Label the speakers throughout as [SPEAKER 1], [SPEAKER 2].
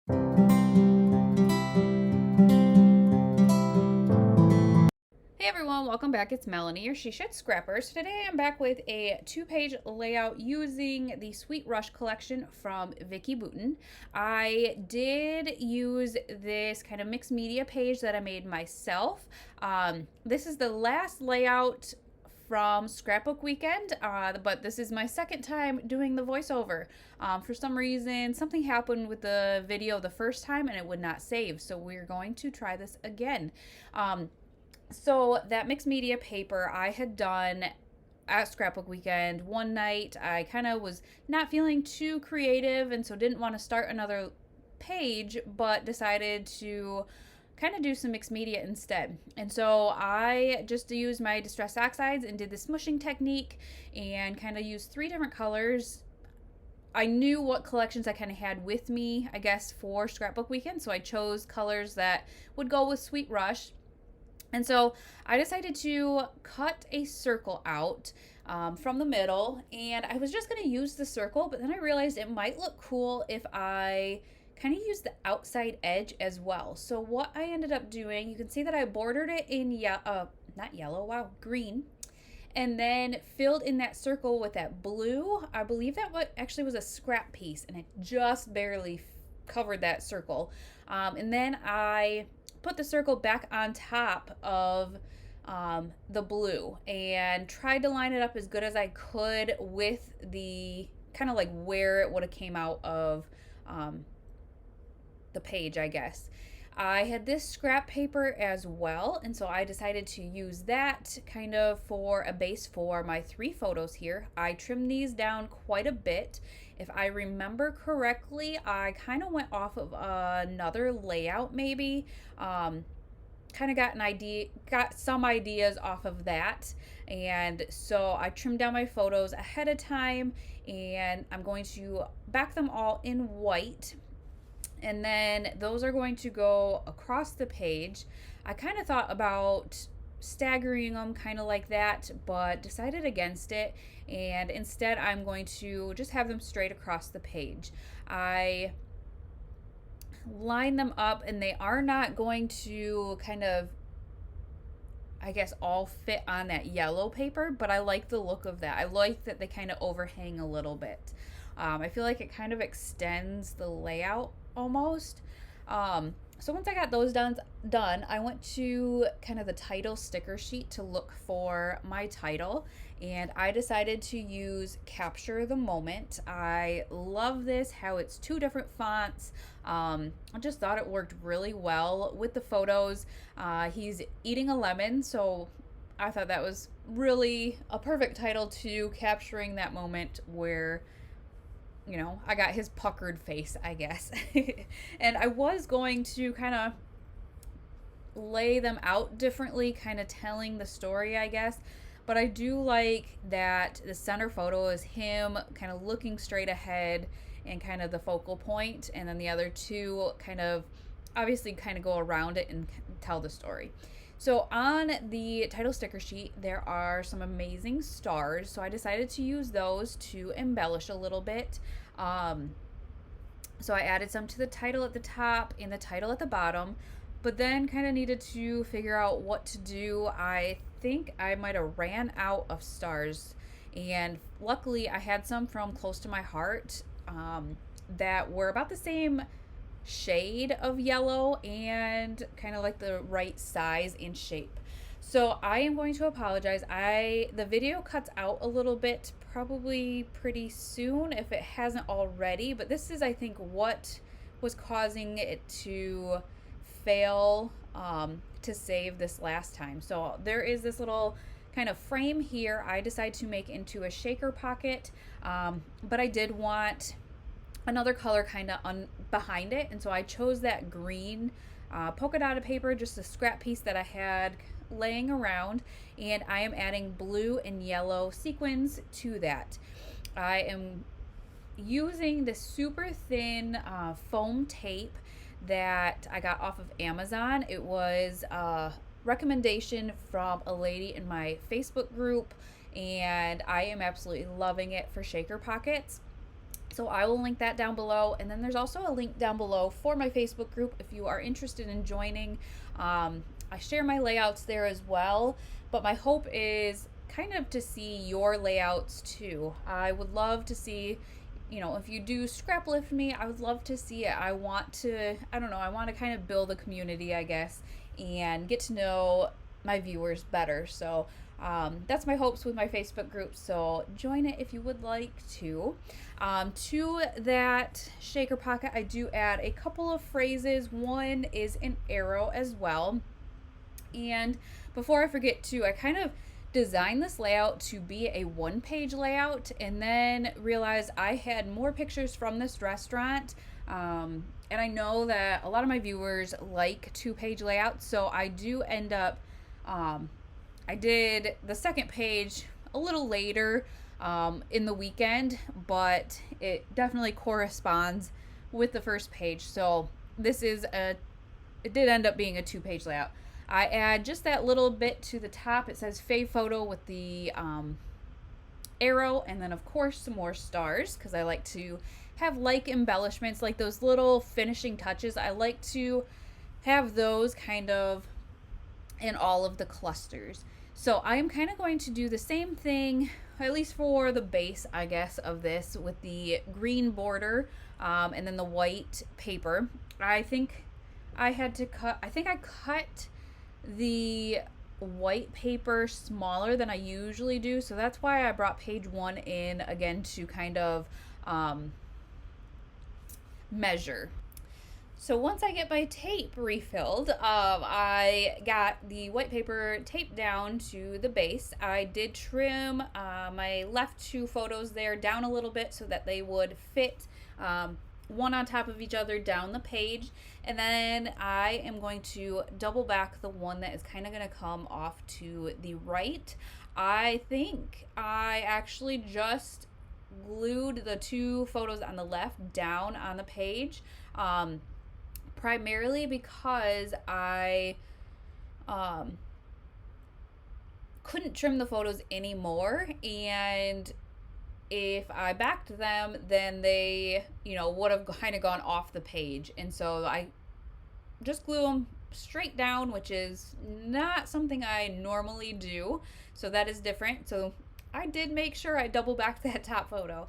[SPEAKER 1] Hey everyone, welcome back. It's Melanie, or She Shed Scrappers. Today I'm back with a 2-page layout using the Sweet Rush collection from Vicki Boutin. I did use this kind of mixed media page that I made myself. This is the last layout from Scrapbook weekend, but this is my second time doing the voiceover. For some reason, something happened with the video the first time and it would not save, so we're going to try this again. So that mixed media paper I had done at Scrapbook weekend one night. I kind of was not feeling too creative and so didn't want to start another page, but decided to kind of do some mixed media instead. And so I just used my distress oxides and did the smushing technique and kind of used 3 different colors. I knew what collections I kind of had with me, I guess, for Scrapbook weekend, so I chose colors that would go with Sweet Rush. And so I decided to cut a circle out from the middle, and I was just going to use the circle, but then I realized it might look cool if I kind of use the outside edge as well. So what I ended up doing, you can see that I bordered it in green, and then filled in that circle with that blue. I believe that what actually was a scrap piece, and it just barely covered that circle. And then I put the circle back on top of the blue and tried to line it up as good as I could with the kind of like where it would have came out of the page, I guess. I had this scrap paper as well, and so I decided to use that kind of for a base for my 3 photos here. I trimmed these down quite a bit. If I remember correctly, I kind of went off of another layout maybe. Kind of got some ideas off of that, and so I trimmed down my photos ahead of time, and I'm going to back them all in white, and then those are going to go across the page. I kind of thought about staggering them kind of like that, but decided against it, and instead I'm going to just have them straight across the page. I line them up, and they are not going to kind of, I guess, all fit on that yellow paper, but I like the look of that. I like that they kind of overhang a little bit. I feel like it kind of extends the layout almost. So once I got those done, I went to kind of the title sticker sheet to look for my title, and I decided to use Capture the Moment. I love this, how it's 2 different fonts. I just thought it worked really well with the photos. He's eating a lemon, so I thought that was really a perfect title to capturing that moment where, you know, I got his puckered face, I guess. And I was going to kind of lay them out differently, kind of telling the story, I guess. But I do like that the center photo is him kind of looking straight ahead and kind of the focal point, and then the other 2 kind of obviously kind of go around it and tell the story. So on the title sticker sheet, there are some amazing stars, so I decided to use those to embellish a little bit. So I added some to the title at the top and the title at the bottom, but then kind of needed to figure out what to do. I think I might have ran out of stars, and luckily I had some from Close to My Heart that were about the same shade of yellow and kind of like the right size and shape. So I am going to apologize. The video cuts out a little bit probably pretty soon if it hasn't already, but this is, I think, what was causing it to fail to save this last time. So there is this little kind of frame here I decided to make into a shaker pocket, but I did want another color kind of behind it, and so I chose that green polka dotted paper, just a scrap piece that I had laying around, and I am adding blue and yellow sequins to that. I am using this super thin foam tape that I got off of Amazon. It was a recommendation from a lady in my Facebook group, and I am absolutely loving it for shaker pockets. So I will link that down below. And then there's also a link down below for my Facebook group if you are interested in joining. I share my layouts there as well, but my hope is kind of to see your layouts too. I would love to see, you know, if you do scrap lift me, I would love to see it. I want to, I don't know, I want to kind of build a community, I guess, and get to know my viewers better. So that's my hopes with my Facebook group. So join it if you would like to. To that shaker pocket, I do add a couple of phrases. One is an arrow as well. And before I forget too, I kind of designed this layout to be a one-page layout and then realized I had more pictures from this restaurant. And I know that a lot of my viewers like two-page layouts, so I do end up, I did the second page a little later in the weekend, but it definitely corresponds with the first page. So this is it did end up being a two-page layout. I add just that little bit to the top. It says fave photo with the arrow, and then of course some more stars, because I like to have like embellishments, like those little finishing touches. I like to have those kind of in all of the clusters. So I am kind of going to do the same thing, at least for the base, I guess, of this, with the green border and then the white paper. I think I cut the white paper smaller than I usually do, so that's why I brought page 1 in again to kind of measure. So once I get my tape refilled, I got the white paper taped down to the base. I did trim my left two photos there down a little bit so that they would fit one on top of each other down the page. And then I am going to double back the one that is kind of going to come off to the right. I think I actually just glued the two photos on the left down on the page. Primarily because I couldn't trim the photos anymore, and if I backed them, then they, would have kind of gone off the page. And so I just glue them straight down, which is not something I normally do. So that is different. So I did make sure I double backed that top photo.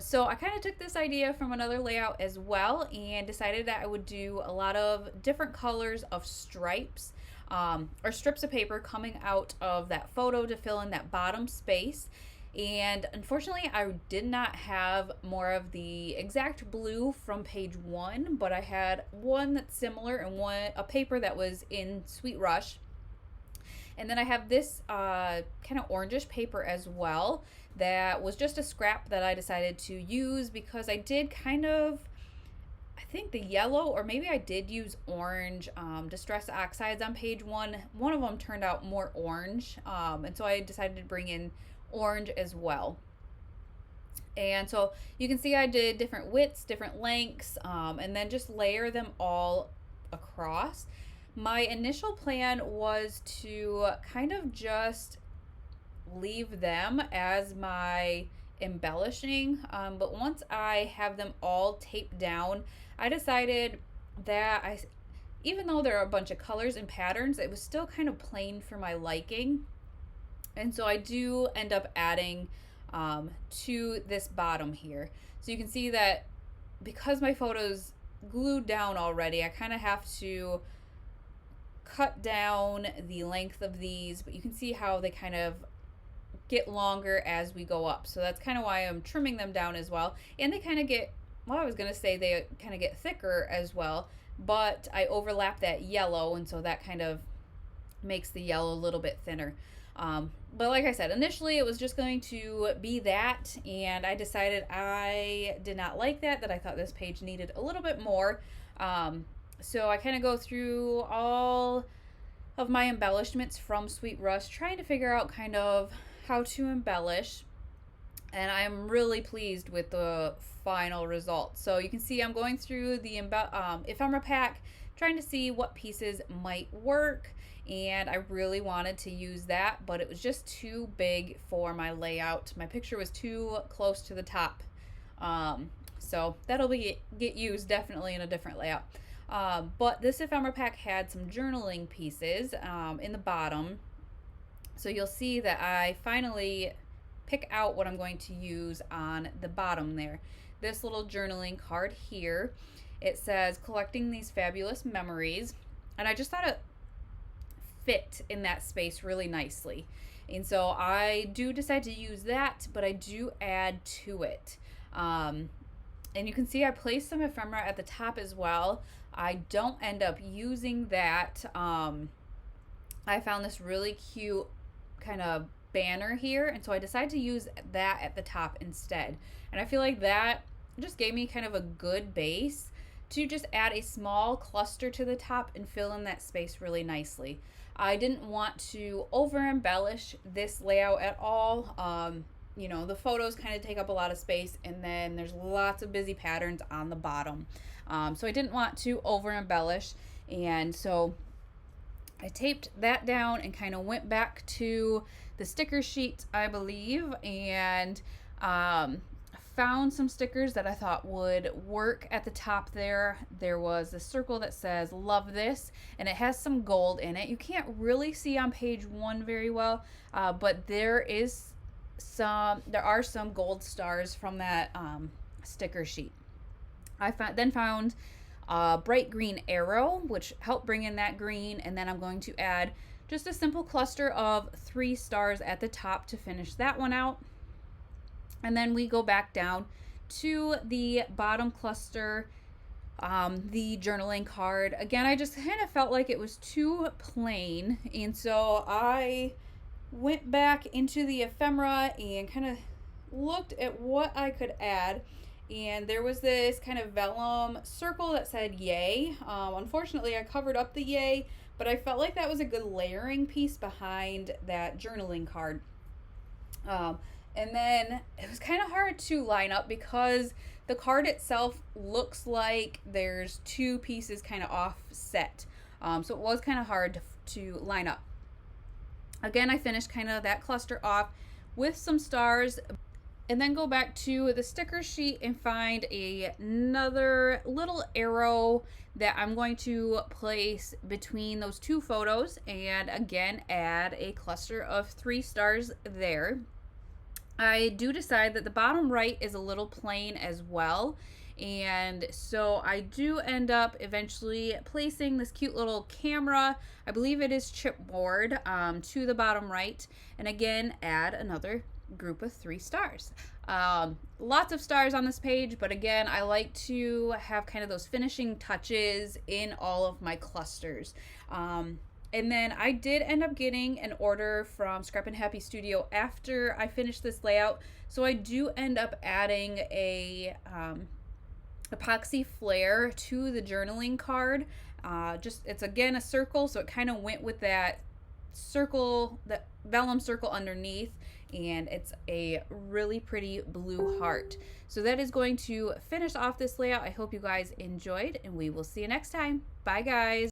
[SPEAKER 1] So I kind of took this idea from another layout as well and decided that I would do a lot of different colors of stripes or strips of paper coming out of that photo to fill in that bottom space. And unfortunately, I did not have more of the exact blue from page 1, but I had one that's similar and a paper that was in Sweet Rush. And then I have this kind of orangish paper as well that was just a scrap that I decided to use because I did I think the yellow, or maybe I did use orange Distress Oxides on page 1. One of them turned out more orange, and so I decided to bring in orange as well. And so you can see I did different widths, different lengths, and then just layer them all across. My initial plan was to kind of just leave them as my embellishing, but once I have them all taped down, I decided that even though there are a bunch of colors and patterns, it was still kind of plain for my liking. And so I do end up adding to this bottom here. So you can see that because my photo's glued down already, I kind of have to cut down the length of these, but you can see how they kind of get longer as we go up. So that's kind of why I'm trimming them down as well. And they kind of get, I was going to say they kind of get thicker as well, but I overlap that yellow, and so that kind of makes the yellow a little bit thinner. But like I said, initially it was just going to be that, and I decided I did not like that I thought this page needed a little bit more. So I kind of go through all of my embellishments from Sweet Rush, trying to figure out kind of how to embellish, and I'm really pleased with the final result. So you can see I'm going through the ephemera pack, trying to see what pieces might work, and I really wanted to use that, but it was just too big for my layout. My picture was too close to the top So that'll get used definitely in a different layout. But this ephemera pack had some journaling pieces in the bottom. So you'll see that I finally pick out what I'm going to use on the bottom there. This little journaling card here, it says collecting these fabulous memories. And I just thought it fit in that space really nicely. And so I do decide to use that, but I do add to it. And you can see I placed some ephemera at the top as well. I don't end up using that. I found this really cute kind of banner here, and so I decided to use that at the top instead. And I feel like that just gave me kind of a good base to just add a small cluster to the top and fill in that space really nicely. I didn't want to over embellish this layout at all. You know, the photos kind of take up a lot of space, and then there's lots of busy patterns on the bottom. So I didn't want to over embellish, and so I taped that down and kind of went back to the sticker sheet, I believe, and found some stickers that I thought would work at the top there. There was a circle that says love this, and it has some gold in it. You can't really see on page 1 very well, but there are some gold stars from that sticker sheet. I then found a bright green arrow, which helped bring in that green, and then I'm going to add just a simple cluster of 3 stars at the top to finish that one out. And then we go back down to the bottom cluster, the journaling card. Again, I just kind of felt like it was too plain, and so I went back into the ephemera and kind of looked at what I could add. And there was this kind of vellum circle that said yay. Unfortunately, I covered up the yay, but I felt like that was a good layering piece behind that journaling card. And then it was kind of hard to line up because the card itself looks like there's 2 pieces kind of offset. So it was kind of hard to line up. Again, I finished kind of that cluster off with some stars, and then go back to the sticker sheet and find another little arrow that I'm going to place between those 2 photos, and again add a cluster of 3 stars there. I do decide that the bottom right is a little plain as well, and so I do end up eventually placing this cute little camera, I believe it is chipboard, to the bottom right, and again add another group of 3 stars. Lots of stars on this page, but again, I like to have kind of those finishing touches in all of my clusters. And then I did end up getting an order from Scrap and Happy Studio after I finished this layout, so I do end up adding a epoxy flare to the journaling card. It's again a circle, so it kind of went with that circle, that vellum circle underneath, and it's a really pretty blue heart. So that is going to finish off this layout. I hope you guys enjoyed, and we will see you next time. Bye guys.